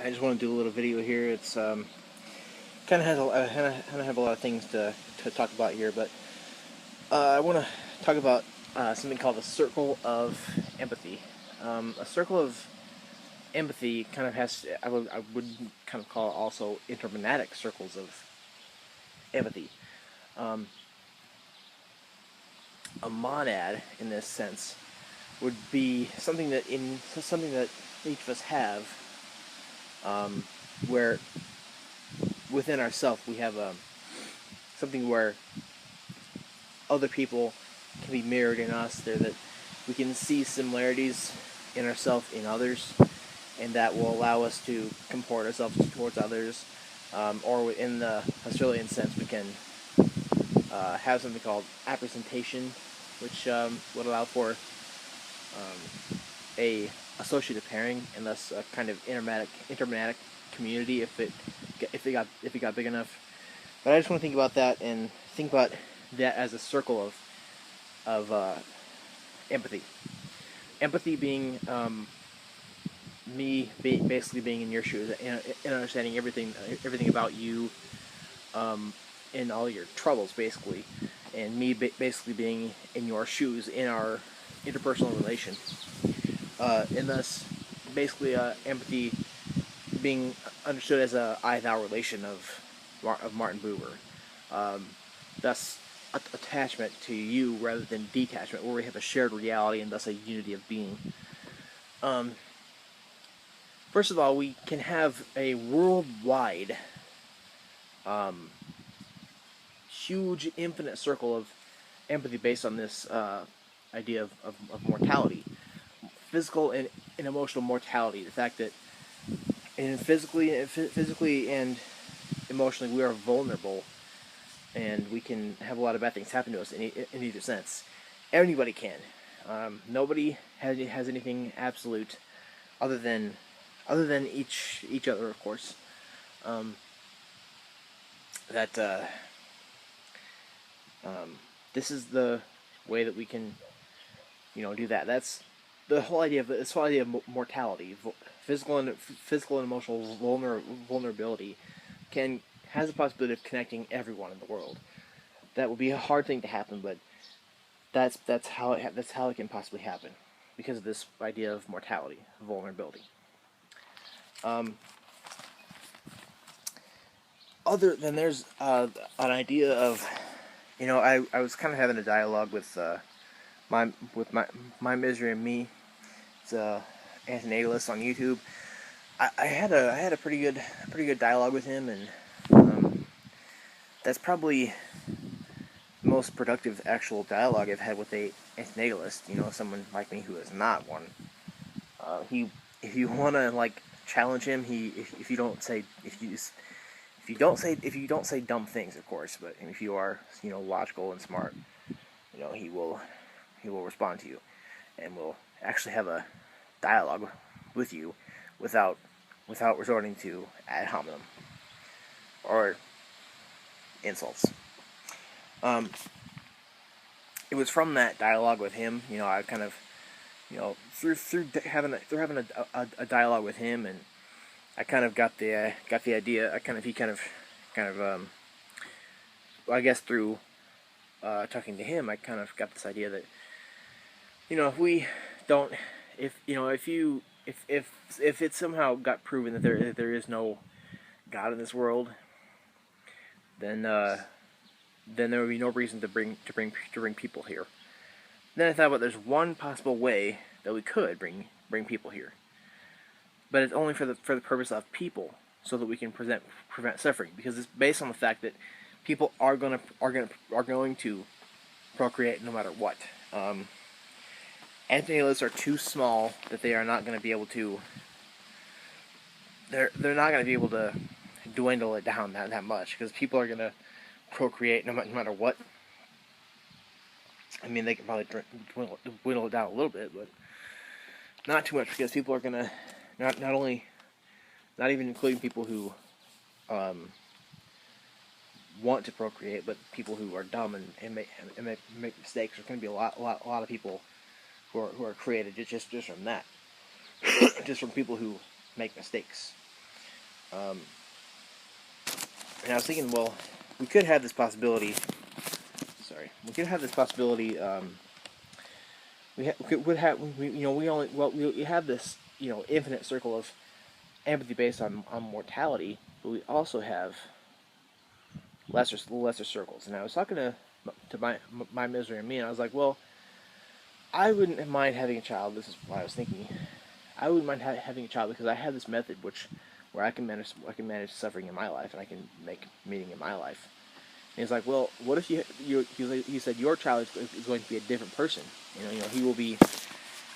I just want to do a little video here. It's kind of has kind of have a lot of things to talk about here, but I want to talk about something called the circle of empathy. A circle of empathy kind of has I would kind of call it also intermonadic circles of empathy. Um, a monad, in this sense, would be something that each of us have, where within ourselves we have something where other people can be mirrored in us. There that we can see similarities in ourselves in others, and that will allow us to comport ourselves towards others. Or in the Australian sense, we can have something called appresentation, which would allow for a associative pairing, and thus a kind of intermediate community if it got big enough. But I just want to think about that and think about that as a circle of empathy. Empathy being basically being in your shoes and understanding everything about you, in all your troubles, basically, and me basically being in your shoes in our interpersonal relation, and thus basically empathy being understood as a I-thou relation of Martin Buber. Thus, attachment to you rather than detachment, where we have a shared reality and thus a unity of being. First of all, we can have a worldwide, huge, infinite circle of empathy based on this idea of mortality, physical and emotional mortality. The fact that physically and emotionally we are vulnerable, and we can have a lot of bad things happen to us in either sense. Anybody can. Nobody has anything absolute other than each other, of course. That this is the way that we can, do that. That's the whole idea of mortality, physical and emotional vulnerability has the possibility of connecting everyone in the world. That would be a hard thing to happen, but that's how it can possibly happen, because of this idea of mortality, vulnerability. Other than there's an idea of, I was kind of having a dialogue with my misery and me. It's antinatalist on YouTube. I had a pretty good dialogue with him, and that's probably the most productive actual dialogue I've had with a antinatalist. Someone like me who is not one. If you want to challenge him, if you don't say dumb things, of course, but if you are logical and smart, he will respond to you, and will actually have a dialogue with you without resorting to ad hominem or insults. It was from that dialogue with him, I kind of, through having a dialogue with him, and I kind of got the idea. I guess through talking to him, I kind of got this idea that, if we don't, if it somehow got proven that there is no God in this world, then there would be no reason to bring people here. Then I thought about there's one possible way that we could bring people here, but it's only for the purpose of people, so that we can prevent suffering, because it's based on the fact that people are going to procreate no matter what. Antinatalists are too small that they are not going to be able to. They're not going to be able to dwindle it down that much, because people are going to procreate no matter what. I mean, they can probably dwindle it down a little bit, but not too much, because people are going to not even including people who want to procreate, but people who are dumb and make mistakes. There's going to be a lot of people who are created just from that, just from people who make mistakes. Um, and I was thinking, well, we could have this possibility. Sorry, we could have this possibility. Would have we only we have this infinite circle of empathy based on mortality, but we also have lesser circles. And I was talking to my misery and me, and I was like, well, I wouldn't mind having a child. This is what I was thinking. I wouldn't mind having a child because I have this method where I can manage suffering in my life, and I can make meaning in my life. And he's like, well, what if he said your child is going to be a different person. He will be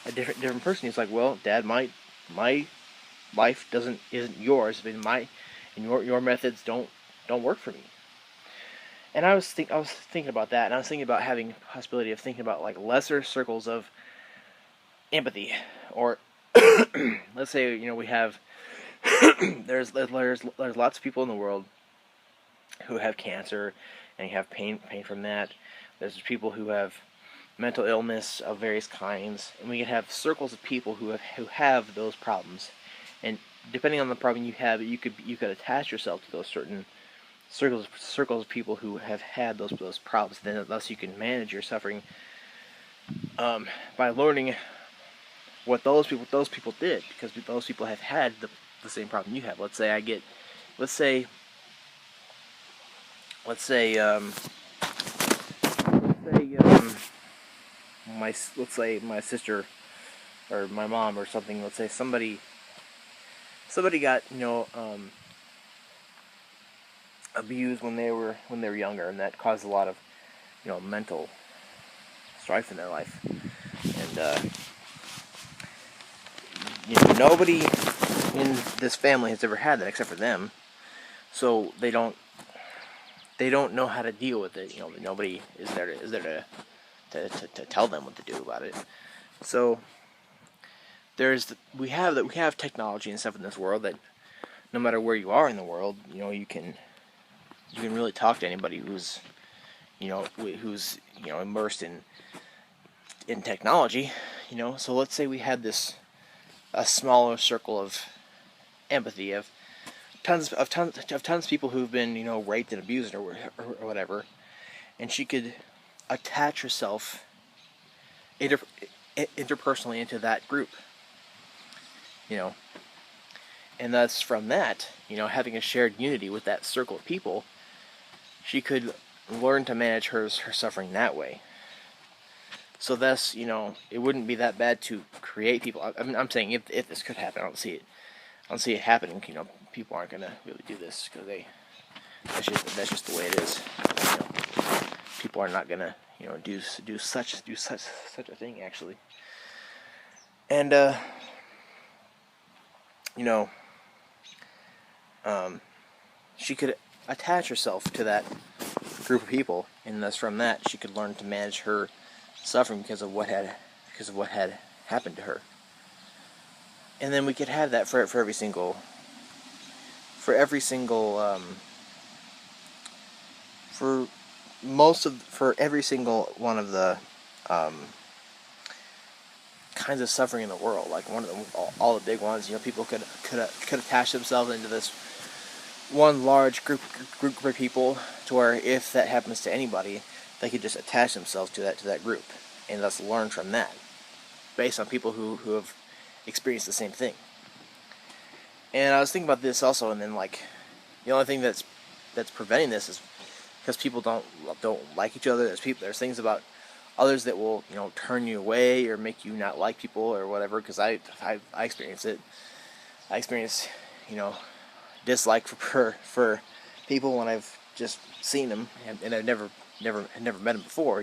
a different person. He's like, well, Dad, my life isn't yours. I mean, your methods don't work for me. And I was thinking about that, and I was thinking about having a possibility of thinking about like lesser circles of empathy, or let's say we have there's lots of people in the world who have cancer and have pain from that. There's people who have mental illness of various kinds, and we can have circles of people who have those problems. And depending on the problem you have, you could attach yourself to those certain circles of people who have had those problems. Then thus you can manage your suffering by learning what those people did, because those people have had the same problem you have. Let's say my sister or my mom or something. Let's say somebody got abused when they were younger, and that caused a lot of mental strife in their life. And nobody in this family has ever had that except for them, so they don't know how to deal with it. Nobody is there to tell them what to do about it. So we have technology and stuff in this world that no matter where you are in the world, you can really talk to anybody who's immersed in technology. So let's say we had a smaller circle of empathy of tons of people who've been raped and abused or whatever, and she could attach herself interpersonally into that group, and thus from that, having a shared unity with that circle of people, she could learn to manage her suffering that way. So thus, it wouldn't be that bad to create people. I'm saying if this could happen, I don't see it happening. People aren't gonna really do this because that's just the way it is. People are not gonna do such a thing actually. And she could attach herself to that group of people, and thus from that she could learn to manage her suffering because of what had happened to her. And then we could have that for every single for every single one of the kinds of suffering in the world. Like one of them, all the big ones. People could attach themselves into this one large group of people, to where if that happens to anybody, they could just attach themselves to that group, and thus learn from that, based on people who have experienced the same thing. And I was thinking about this also, and then the only thing that's preventing this is because people don't like each other. There's things about others that will turn you away or make you not like people or whatever. Because I experience it. I experience dislike for people when I've just seen them, and I've never met them before.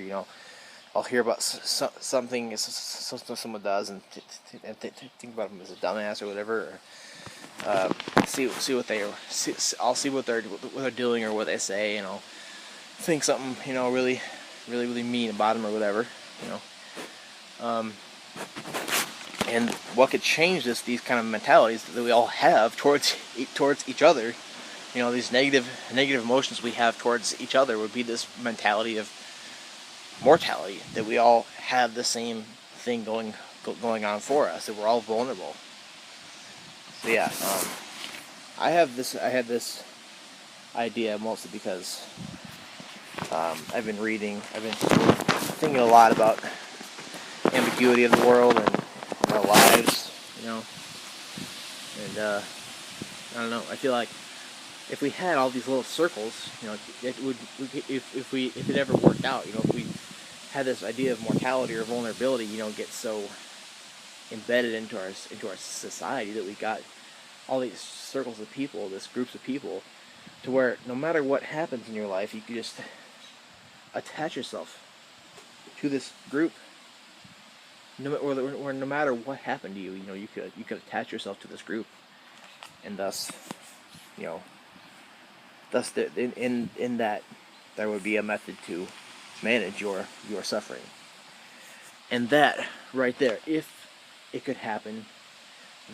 I'll hear about something someone does and think about them as a dumbass or whatever. Or, I'll see what they're doing or what they say, and I'll think something really mean about them or whatever. And what could change these kind of mentalities that we all have towards each other, these negative emotions we have towards each other, would be this mentality of mortality, that we all have the same thing going on for us, that we're all vulnerable. So yeah, I had this idea mostly because I've been thinking a lot about ambiguity of the world and our lives, and I don't know. I feel like if we had all these little circles, it would if it ever worked out, if we had this idea of mortality or vulnerability, get so embedded into our society that we got all these circles of people, this groups of people, to where no matter what happens in your life, you can just attach yourself to this group. Or no matter what happened to you, you could attach yourself to this group, and thus, you know, in that there would be a method to manage your suffering, and that right there, if it could happen,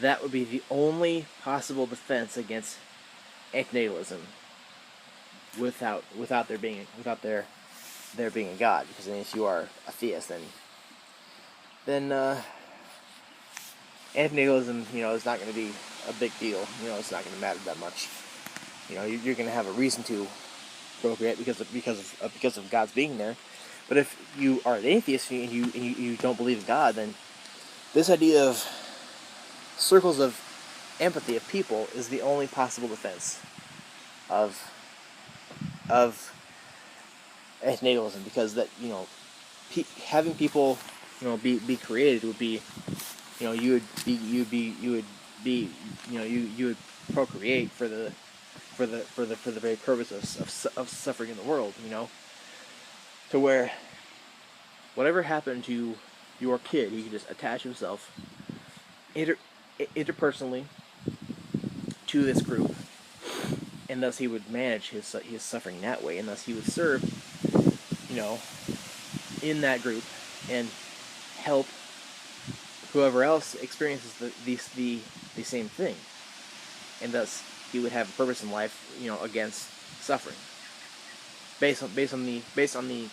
that would be the only possible defense against antinatalism, without there being a God. Because then, if you are a theist, then antinatalism, is not going to be a big deal. It's not going to matter that much. You're going to have a reason to procreate because of God's being there. But if you are an atheist and you don't believe in God, then this idea of circles of empathy of people is the only possible defense of antinatalism, because that having people be created would be you would procreate for the very purpose of suffering in the world, to where whatever happened to your kid, he could just attach himself interpersonally to this group, and thus he would manage his suffering that way, and thus he would serve in that group and help whoever else experiences the same thing, and thus he would have a purpose in life, against suffering, based on the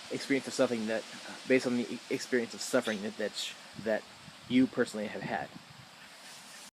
experience of suffering that you personally have had.